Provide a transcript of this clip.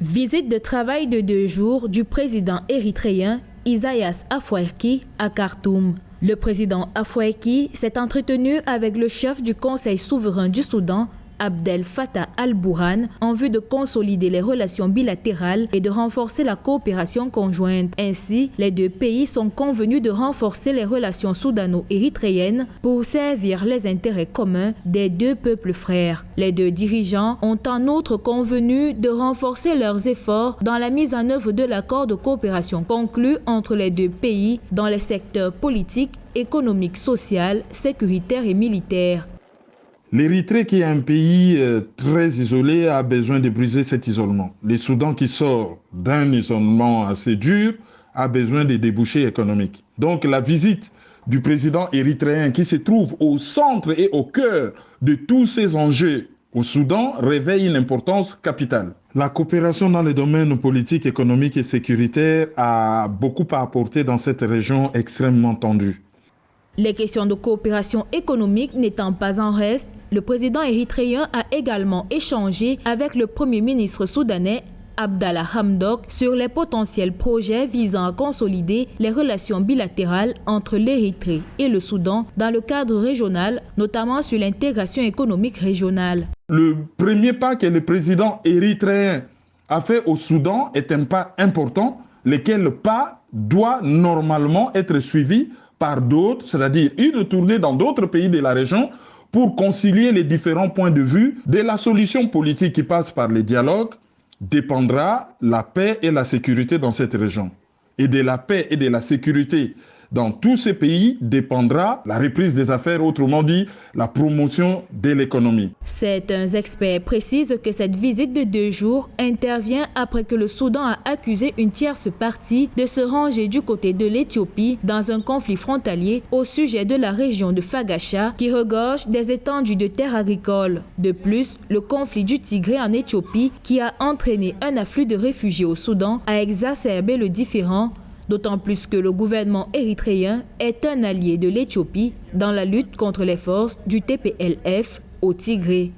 Visite de travail de 2 jours du président érythréen Isaias Afwerki à Khartoum. Le président Afwerki s'est entretenu avec le chef du Conseil souverain du Soudan, Abdel Fattah al-Burhan, en vue de consolider les relations bilatérales et de renforcer la coopération conjointe. Ainsi, les deux pays sont convenus de renforcer les relations soudano-érythréennes pour servir les intérêts communs des deux peuples frères. Les deux dirigeants ont en outre convenu de renforcer leurs efforts dans la mise en œuvre de l'accord de coopération conclu entre les deux pays dans les secteurs politiques, économiques, social, sécuritaire et militaire. L'Érythrée, qui est un pays très isolé, a besoin de briser cet isolement. Le Soudan, qui sort d'un isolement assez dur, a besoin de débouchés économiques. Donc la visite du président érythréen, qui se trouve au centre et au cœur de tous ces enjeux au Soudan, réveille une importance capitale. La coopération dans les domaines politiques, économiques et sécuritaires a beaucoup à apporter dans cette région extrêmement tendue. Les questions de coopération économique n'étant pas en reste, le président érythréen a également échangé avec le premier ministre soudanais Abdallah Hamdok sur les potentiels projets visant à consolider les relations bilatérales entre l'Érythrée et le Soudan dans le cadre régional, notamment sur l'intégration économique régionale. Le premier pas que le président érythréen a fait au Soudan est un pas important, lequel pas doit normalement être suivi par d'autres, c'est-à-dire une tournée dans d'autres pays de la région pour concilier les différents points de vue. De la solution politique qui passe par les dialogues dépendra la paix et la sécurité dans cette région. Et de la paix et de la sécurité dans tous ces pays dépendra la reprise des affaires, autrement dit, la promotion de l'économie. Certains experts précisent que cette visite de 2 jours intervient après que le Soudan a accusé une tierce partie de se ranger du côté de l'Éthiopie dans un conflit frontalier au sujet de la région de Fagasha qui regorge des étendues de terres agricoles. De plus, le conflit du Tigré en Éthiopie qui a entraîné un afflux de réfugiés au Soudan a exacerbé le différend, d'autant plus que le gouvernement érythréen est un allié de l'Éthiopie dans la lutte contre les forces du TPLF au Tigré.